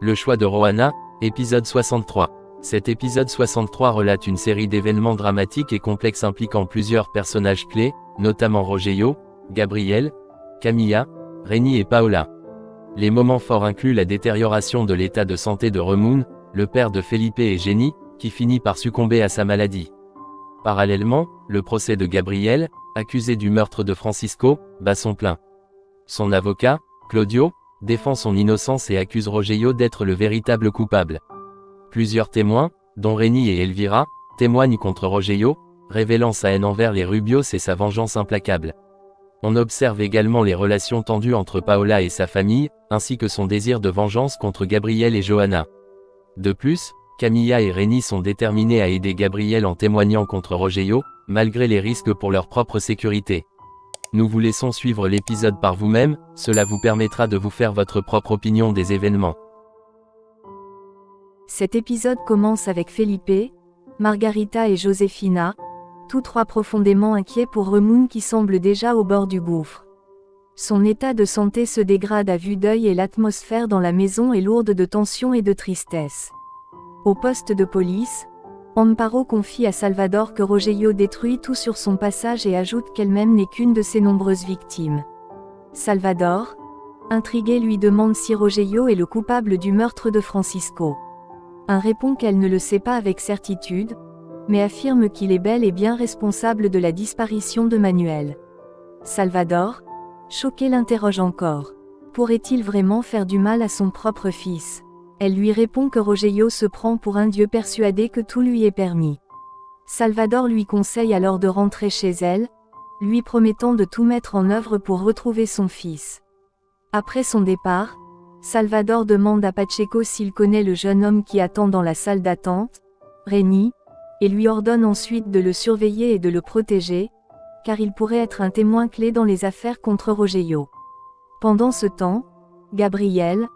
Le choix de Rohanna, épisode 63. Cet épisode 63 relate une série d'événements dramatiques et complexes impliquant plusieurs personnages clés, notamment Rogelio, Gabriel, Camilla, Réni et Paola. Les moments forts incluent la détérioration de l'état de santé de Ramón, le père de Felipe et Jenny, qui finit par succomber à sa maladie. Parallèlement, le procès de Gabriel, accusé du meurtre de Francisco, bat son plein. Son avocat, Claudio, défend son innocence et accuse Rogelio d'être le véritable coupable. Plusieurs témoins, dont Réni et Elvira, témoignent contre Rogelio, révélant sa haine envers les Rubios et sa vengeance implacable. On observe également les relations tendues entre Paola et sa famille, ainsi que son désir de vengeance contre Gabriel et Johanna. De plus, Camilla et Réni sont déterminés à aider Gabriel en témoignant contre Rogelio, malgré les risques pour leur propre sécurité. Nous vous laissons suivre l'épisode par vous-même, cela vous permettra de vous faire votre propre opinion des événements. Cet épisode commence avec Felipe, Margarita et Josefina, tous trois profondément inquiets pour Ramón qui semble déjà au bord du gouffre. Son état de santé se dégrade à vue d'œil et l'atmosphère dans la maison est lourde de tension et de tristesse. Au poste de police, Amparo confie à Salvador que Rogelio détruit tout sur son passage et ajoute qu'elle-même n'est qu'une de ses nombreuses victimes. Salvador, intrigué, lui demande si Rogelio est le coupable du meurtre de Francisco. Répond qu'elle ne le sait pas avec certitude, mais affirme qu'il est bel et bien responsable de la disparition de Manuel. Salvador, choqué, l'interroge encore. Pourrait-il vraiment faire du mal à son propre fils ? Elle lui répond que Rogelio se prend pour un dieu persuadé que tout lui est permis. Salvador lui conseille alors de rentrer chez elle, lui promettant de tout mettre en œuvre pour retrouver son fils. Après son départ, Salvador demande à Pacheco s'il connaît le jeune homme qui attend dans la salle d'attente, Réni, et lui ordonne ensuite de le surveiller et de le protéger, car il pourrait être un témoin clé dans les affaires contre Rogelio. Pendant ce temps, Gabriel,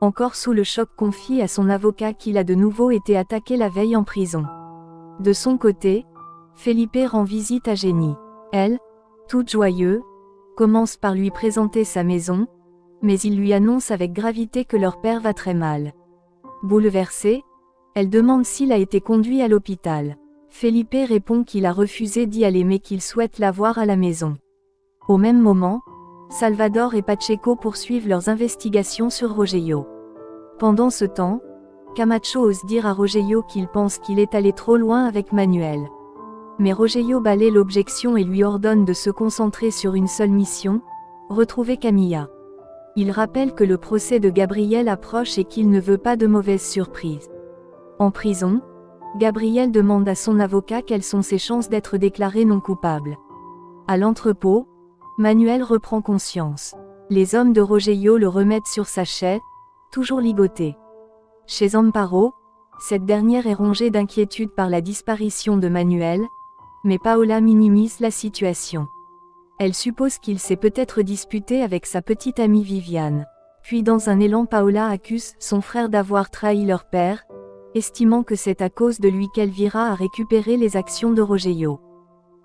encore sous le choc, confie à son avocat qu'il a de nouveau été attaqué la veille en prison. De son côté, Felipe rend visite à Jenny. Elle, toute joyeuse, commence par lui présenter sa maison, mais il lui annonce avec gravité que leur père va très mal. Bouleversée, elle demande s'il a été conduit à l'hôpital. Felipe répond qu'il a refusé d'y aller mais qu'il souhaite la voir à la maison. Au même moment, Salvador et Pacheco poursuivent leurs investigations sur Rogelio. Pendant ce temps, Camacho ose dire à Rogelio qu'il pense qu'il est allé trop loin avec Manuel. Mais Rogelio balaie l'objection et lui ordonne de se concentrer sur une seule mission, retrouver Camilla. Il rappelle que le procès de Gabriel approche et qu'il ne veut pas de mauvaises surprises. En prison, Gabriel demande à son avocat quelles sont ses chances d'être déclaré non coupable. À l'entrepôt, Manuel reprend conscience. Les hommes de Rogelio le remettent sur sa chaise, toujours ligoté. Chez Amparo, cette dernière est rongée d'inquiétude par la disparition de Manuel, mais Paola minimise la situation. Elle suppose qu'il s'est peut-être disputé avec sa petite amie Viviane. Puis dans un élan, Paola accuse son frère d'avoir trahi leur père, estimant que c'est à cause de lui qu'Elvira a récupéré les actions de Rogelio.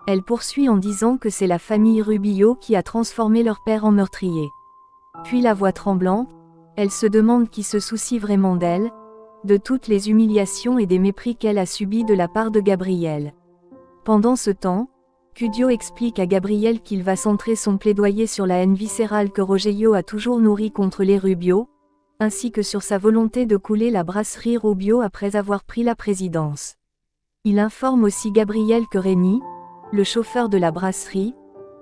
Elle poursuit en disant que c'est la famille Rubio qui a transformé leur père en meurtrier. Puis la voix tremblante, elle se demande qui se soucie vraiment d'elle, de toutes les humiliations et des mépris qu'elle a subis de la part de Gabriel. Pendant ce temps, Cudio explique à Gabriel qu'il va centrer son plaidoyer sur la haine viscérale que Rogelio a toujours nourrie contre les Rubio, ainsi que sur sa volonté de couler la brasserie Rubio après avoir pris la présidence. Il informe aussi Gabriel que Réni, le chauffeur de la brasserie,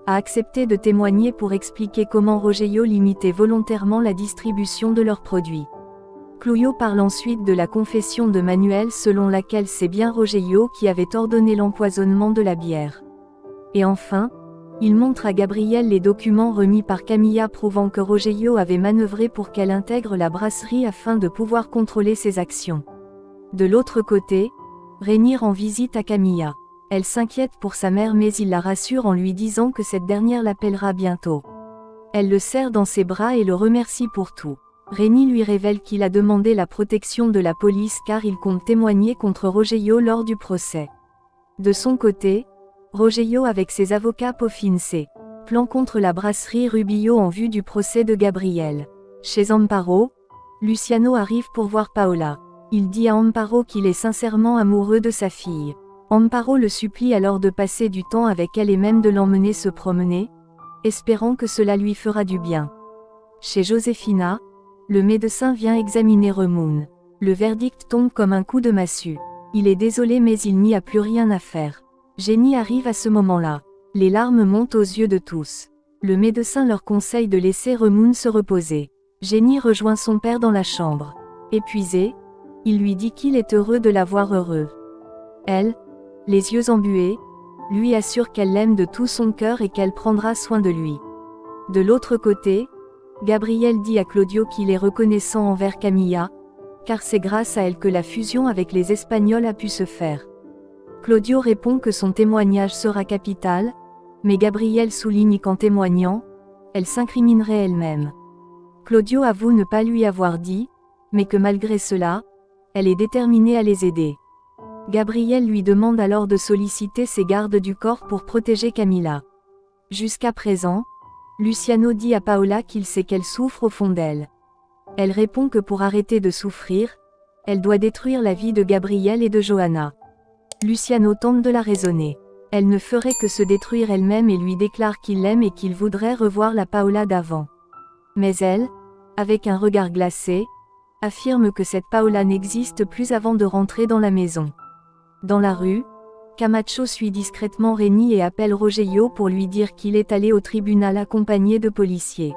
a accepté de témoigner pour expliquer comment Rogelio limitait volontairement la distribution de leurs produits. Claudio parle ensuite de la confession de Manuel selon laquelle c'est bien Rogelio qui avait ordonné l'empoisonnement de la bière. Et enfin, il montre à Gabriel les documents remis par Camilla prouvant que Rogelio avait manœuvré pour qu'elle intègre la brasserie afin de pouvoir contrôler ses actions. De l'autre côté, Réni rend visite à Camilla. Elle s'inquiète pour sa mère mais il la rassure en lui disant que cette dernière l'appellera bientôt. Elle le serre dans ses bras et le remercie pour tout. Réni lui révèle qu'il a demandé la protection de la police car il compte témoigner contre Rogelio lors du procès. De son côté, Rogelio avec ses avocats peaufine ses plans contre la brasserie Rubio en vue du procès de Gabriel. Chez Amparo, Luciano arrive pour voir Paola. Il dit à Amparo qu'il est sincèrement amoureux de sa fille. Amparo le supplie alors de passer du temps avec elle et même de l'emmener se promener, espérant que cela lui fera du bien. Chez Josefina, le médecin vient examiner Remoun. Le verdict tombe comme un coup de massue. Il est désolé mais il n'y a plus rien à faire. Jenny arrive à ce moment-là. Les larmes montent aux yeux de tous. Le médecin leur conseille de laisser Remoun se reposer. Jenny rejoint son père dans la chambre. Épuisé, il lui dit qu'il est heureux de la voir heureux. Elle, les yeux embués, lui assure qu'elle l'aime de tout son cœur et qu'elle prendra soin de lui. De l'autre côté, Gabriel dit à Claudio qu'il est reconnaissant envers Camilla, car c'est grâce à elle que la fusion avec les Espagnols a pu se faire. Claudio répond que son témoignage sera capital, mais Gabriel souligne qu'en témoignant, elle s'incriminerait elle-même. Claudio avoue ne pas lui avoir dit, mais que malgré cela, elle est déterminée à les aider. Gabriel lui demande alors de solliciter ses gardes du corps pour protéger Camilla. Jusqu'à présent, Luciano dit à Paola qu'il sait qu'elle souffre au fond d'elle. Elle répond que pour arrêter de souffrir, elle doit détruire la vie de Gabriel et de Johanna. Luciano tente de la raisonner. Elle ne ferait que se détruire elle-même et lui déclare qu'il l'aime et qu'il voudrait revoir la Paola d'avant. Mais elle, avec un regard glacé, affirme que cette Paola n'existe plus avant de rentrer dans la maison. Dans la rue, Camacho suit discrètement Réni et appelle Rogelio pour lui dire qu'il est allé au tribunal accompagné de policiers.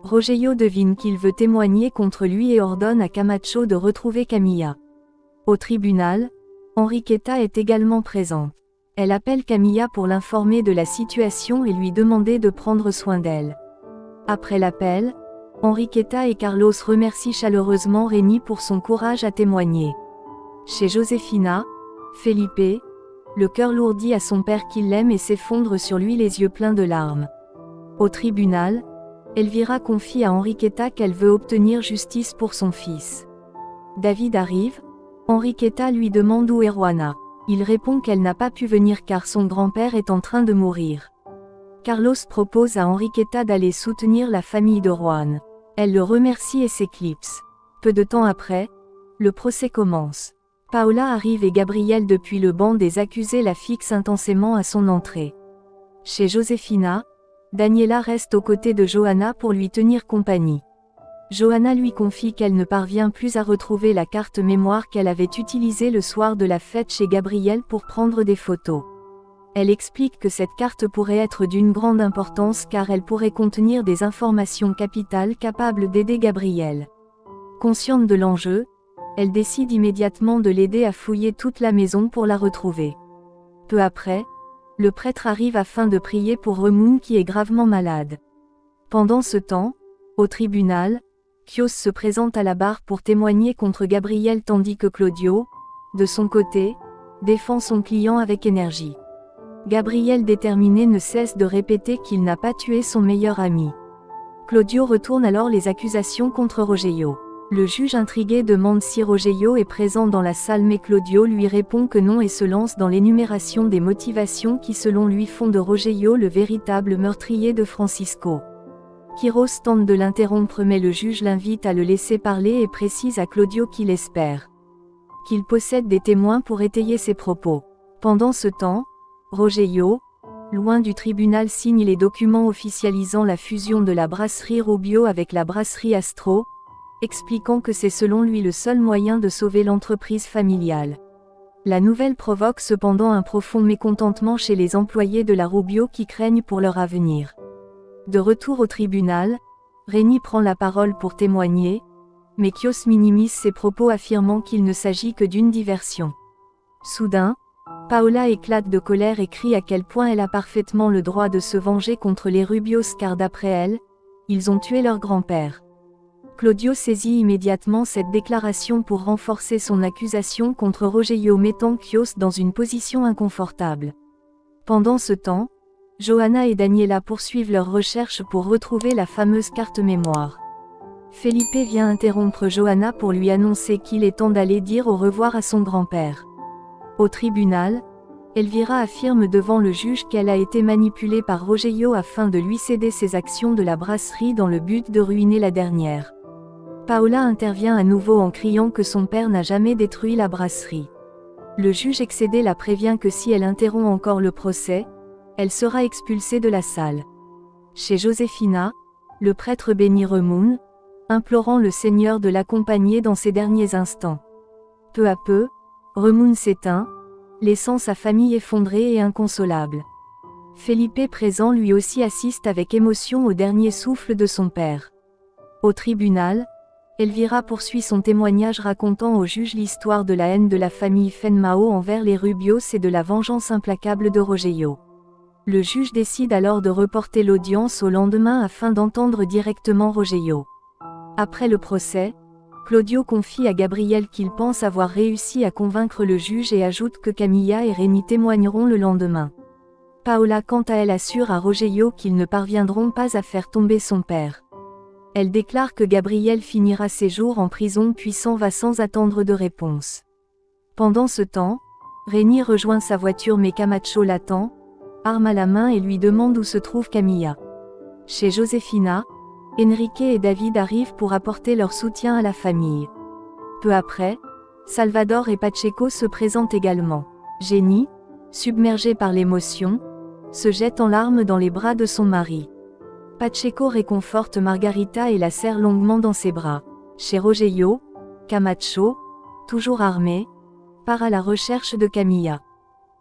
Rogelio devine qu'il veut témoigner contre lui et ordonne à Camacho de retrouver Camilla. Au tribunal, Enriqueta est également présente. Elle appelle Camilla pour l'informer de la situation et lui demander de prendre soin d'elle. Après l'appel, Enriqueta et Carlos remercient chaleureusement Réni pour son courage à témoigner. Chez Josefina, Felipe, le cœur lourd dit à son père qu'il l'aime et s'effondre sur lui les yeux pleins de larmes. Au tribunal, Elvira confie à Enriqueta qu'elle veut obtenir justice pour son fils. David arrive, Enriqueta lui demande où est Juana. Il répond qu'elle n'a pas pu venir car son grand-père est en train de mourir. Carlos propose à Enriqueta d'aller soutenir la famille de Juan. Elle le remercie et s'éclipse. Peu de temps après, le procès commence. Paola arrive et Gabriel depuis le banc des accusés la fixe intensément à son entrée. Chez Josefina, Daniela reste aux côtés de Johanna pour lui tenir compagnie. Johanna lui confie qu'elle ne parvient plus à retrouver la carte mémoire qu'elle avait utilisée le soir de la fête chez Gabriel pour prendre des photos. Elle explique que cette carte pourrait être d'une grande importance car elle pourrait contenir des informations capitales capables d'aider Gabriel. Consciente de l'enjeu, elle décide immédiatement de l'aider à fouiller toute la maison pour la retrouver. Peu après, le prêtre arrive afin de prier pour Remoun qui est gravement malade. Pendant ce temps, au tribunal, Kios se présente à la barre pour témoigner contre Gabriel tandis que Claudio, de son côté, défend son client avec énergie. Gabriel déterminé ne cesse de répéter qu'il n'a pas tué son meilleur ami. Claudio retourne alors les accusations contre Rogelio. Le juge intrigué demande si Rogelio est présent dans la salle mais Claudio lui répond que non et se lance dans l'énumération des motivations qui selon lui font de Rogelio le véritable meurtrier de Francisco. Quiros tente de l'interrompre mais le juge l'invite à le laisser parler et précise à Claudio qu'il espère qu'il possède des témoins pour étayer ses propos. Pendant ce temps, Rogelio, loin du tribunal signe les documents officialisant la fusion de la brasserie Rubio avec la brasserie Astro, expliquant que c'est selon lui le seul moyen de sauver l'entreprise familiale. La nouvelle provoque cependant un profond mécontentement chez les employés de la Rubio qui craignent pour leur avenir. De retour au tribunal, Réni prend la parole pour témoigner, mais Kios minimise ses propos affirmant qu'il ne s'agit que d'une diversion. Soudain, Paola éclate de colère et crie à quel point elle a parfaitement le droit de se venger contre les Rubios car d'après elle, ils ont tué leur grand-père. Claudio saisit immédiatement cette déclaration pour renforcer son accusation contre Rogelio mettant Kios dans une position inconfortable. Pendant ce temps, Johanna et Daniela poursuivent leurs recherches pour retrouver la fameuse carte mémoire. Felipe vient interrompre Johanna pour lui annoncer qu'il est temps d'aller dire au revoir à son grand-père. Au tribunal, Elvira affirme devant le juge qu'elle a été manipulée par Rogelio afin de lui céder ses actions de la brasserie dans le but de ruiner la dernière. Paola intervient à nouveau en criant que son père n'a jamais détruit la brasserie. Le juge excédé la prévient que si elle interrompt encore le procès, elle sera expulsée de la salle. Chez Josefina, le prêtre bénit Remoun, implorant le Seigneur de l'accompagner dans ses derniers instants. Peu à peu, Remoun s'éteint, laissant sa famille effondrée et inconsolable. Felipe présent lui aussi assiste avec émotion au dernier souffle de son père. Au tribunal, Elvira poursuit son témoignage racontant au juge l'histoire de la haine de la famille Fenmao envers les Rubios et de la vengeance implacable de Rogelio. Le juge décide alors de reporter l'audience au lendemain afin d'entendre directement Rogelio. Après le procès, Claudio confie à Gabriel qu'il pense avoir réussi à convaincre le juge et ajoute que Camilla et Rémi témoigneront le lendemain. Paola quant à elle assure à Rogelio qu'ils ne parviendront pas à faire tomber son père. Elle déclare que Gabriel finira ses jours en prison puis s'en va sans attendre de réponse. Pendant ce temps, Rémi rejoint sa voiture mais Camacho l'attend, arme à la main et lui demande où se trouve Camilla. Chez Josefina, Enrique et David arrivent pour apporter leur soutien à la famille. Peu après, Salvador et Pacheco se présentent également. Jenny, submergée par l'émotion, se jette en larmes dans les bras de son mari. Pacheco réconforte Margarita et la serre longuement dans ses bras. Chez Rogelio, Camacho, toujours armé, part à la recherche de Camilla.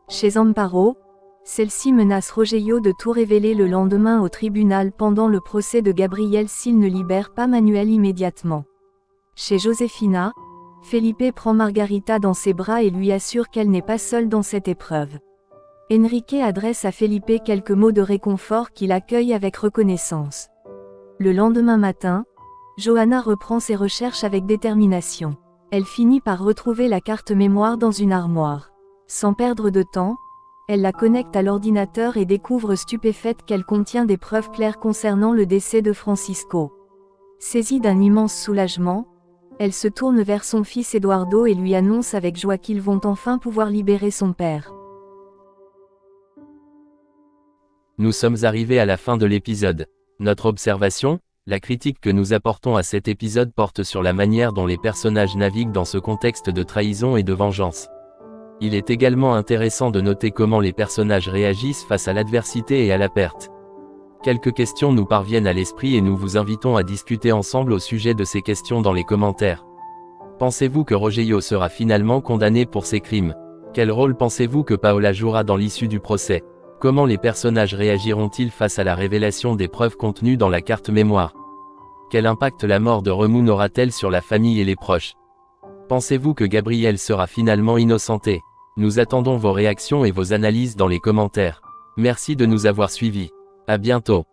Chez Amparo, celle-ci menace Rogelio de tout révéler le lendemain au tribunal pendant le procès de Gabriel s'il ne libère pas Manuel immédiatement. Chez Josefina, Felipe prend Margarita dans ses bras et lui assure qu'elle n'est pas seule dans cette épreuve. Enrique adresse à Felipe quelques mots de réconfort qu'il accueille avec reconnaissance. Le lendemain matin, Johanna reprend ses recherches avec détermination. Elle finit par retrouver la carte mémoire dans une armoire. Sans perdre de temps, elle la connecte à l'ordinateur et découvre stupéfaite qu'elle contient des preuves claires concernant le décès de Francisco. Saisie d'un immense soulagement, elle se tourne vers son fils Eduardo et lui annonce avec joie qu'ils vont enfin pouvoir libérer son père. Nous sommes arrivés à la fin de l'épisode. Notre observation, la critique que nous apportons à cet épisode porte sur la manière dont les personnages naviguent dans ce contexte de trahison et de vengeance. Il est également intéressant de noter comment les personnages réagissent face à l'adversité et à la perte. Quelques questions nous parviennent à l'esprit et nous vous invitons à discuter ensemble au sujet de ces questions dans les commentaires. Pensez-vous que Rogelio sera finalement condamné pour ses crimes? Quel rôle pensez-vous que Paola jouera dans l'issue du procès? Comment les personnages réagiront-ils face à la révélation des preuves contenues dans la carte mémoire? Quel impact la mort de Remoun aura-t-elle sur la famille et les proches? Pensez-vous que Gabriel sera finalement innocenté? Nous attendons vos réactions et vos analyses dans les commentaires. Merci de nous avoir suivis. À bientôt.